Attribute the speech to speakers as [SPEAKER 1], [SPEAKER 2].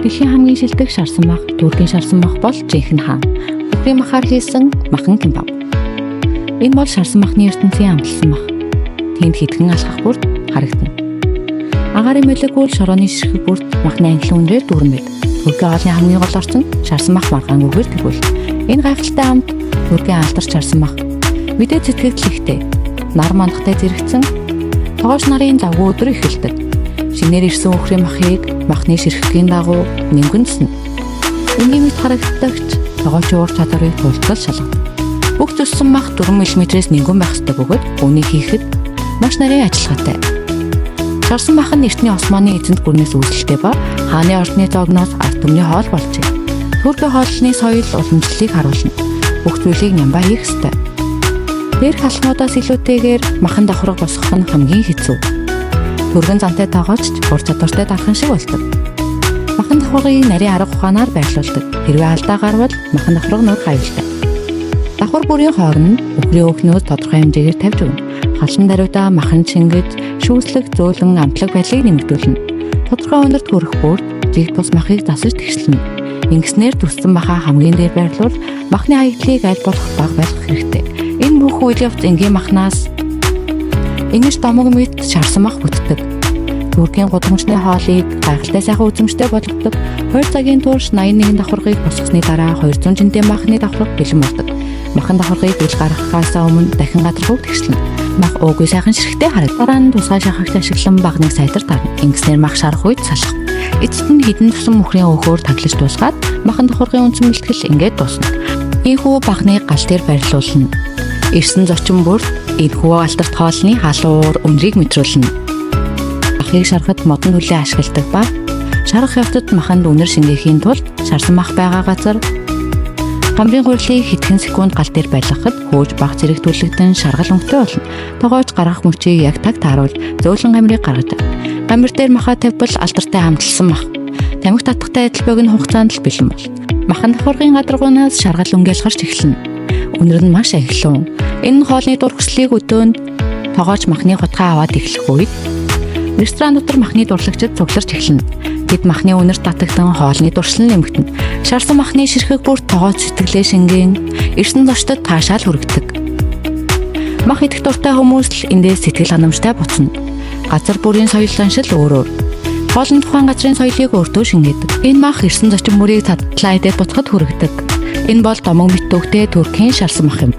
[SPEAKER 1] Дэлхийн хамгийн шилдэг шарсан мах, Туркийн шарсан мах бол жинхэнэ хаан. Бүхрийн махаар хийсэн махан кимбаб. Энэ бол шарсан махны ертөнцийн амталсан мах. Тэнд хитгэн алхах бүрд харагдана. Агаарын молекул шорооны ширхэг бүрд махны ангилан үнрээр дүүрэн байд. Туркийн хоолны хамгийн гол орчин шарсан мах маргаан үгээр тэгвэл. Энэ гайхалтай амт Туркийн алдарч шарсан мах. Мэдээ зэтгэгдэл ихтэй. Нар мандахтай зэрэгцэн тогооч нарын завгүй өдөр эхэлдэг. Шинээр ирсэн үхрийн махыг махны ширхэгийн дагуу нингэнсэн. Энгийн мэд харагддагч тогооч уур чадварыг тултал шалгадаг. Бүх зүссэн мах 4 мм-ээс нингэн байх ёстой бөгөөд үүнийг хийхэд маш нарийн ажиллагаатай. Шарсан мах нь эртний Османы эзэнт гүрнээс үүсэлтэй ба хааны ордны зоогноос ард түмний хоол болжээ. Туркийн хоолны соёл уламжлалыг харуулна. Бүх зүйлийг нямбаа хийх ёстой. Дээрх алхмуудаас илүүтэйгээр махан давхраг босгох нь хамгийн хэцүү. Түргэн зантай тоогоочч ур чадвартай дархан шиг болдог. Махан давхрагыг нарийн арга ухаанаар байрлуулдаг. Хэрвээ алдаа гарвал махан давхраг нур хавилдаг. Давхар бүрийн хооронд үхрийн өөхнөөс тодорхой хэмжээгээр тавьж өгнө. Халсан даруйдаа махан шингэж, шүүслэг, зөөлөн, амтлаг байдлыг нэмэгдүүлнэ. Тодорхой өндөрт хүрэх бүрд жиг бус махыг засаж тэгшлэнэ. Ингэснээр төссөн махаа хамгийн дээр байрлуул махны хаягдлыг аль болох бага байлгах хэрэгтэй. Энэ бүх үйл явц энгийн махнаас ингэж домог мэт шарсан мах бүтдэг. Туркийн гудамжны хоолыг гайхалтай сайхан үзэмжтэй болгодог. 2 цагийн турш 81 давхаргыг босгосны дараа 200 жинтэй махны давхарга бэлэн болдог. Махан давхаргыг ил гаргахаас өмнө дахин гадаргууг тэгшлэнэ. Мах уугүй сайхан ширхтэй харагд. Дараа нь тусгай шахагт ашиглан багныг сайдар тарна. Ингэснээр мах шарах үед салах. Эцэст нь хідэн тусан мөхрийн өөхөөр таглаж дуусгаад махан давхаргын үндсэн бэлтгэл ингээд дуусна. Ийхүү багныг гал дээр байрлуулна. Ирсэн зочин бүрд энэхүү алдарт хоолны халуур өндрийг мэдрүүлнэ. Махыг шарахад модон хүлээ ашигладаг ба шарах явцад маханд үнэр шингээхийн тулд шарсан мах байгаа газар гамбын гурилыг хэдхэн секунд гал дээр байлгахад хөөж баг зэрэг түлэгдэн шаргал өнгөтэй болно. Тогооч гаргах мөчийг яг таг тааруул зөөлөн гамрыг гаргадаг. Гамбар дээр махаа тавьбал алдартай амталсан мах. Тамхи татахтай адил богино хугацаанд л бэлэн бол. Махан давхаргын гадаргуунаас шаргал өнгөөл гарч эхэлнэ. Үнэр нь маш ахилуун. Энэ хоолны дургслыг өдөөнд тогооч махны хутгаа аваад эхлэх үед ресторан дотор махны дурлагчид цугларч эхэлнэ. Тэд махны үнэрт татагдан хоолны дурслан нэмэгдэнэ. Шарсан махны ширхэг бүрт тогооч сэтгэлээ шингээн ирсэн зочдод таашаал хүргэдэг. Мах идэх дуртай хүмүүс л эндээс сэтгэл ханамжтай буцна. Газар бүрийн соёл заншил өөр өөр. Хоолны тухайн газрын соёлыг өөртөө шингээдэг. Энэ мах ирсэн зочин мөрийг татлаа идээд буцахад хүргэдэг. Энэ бол домог мэт төвхтэй Туркийн шарсан мах юм.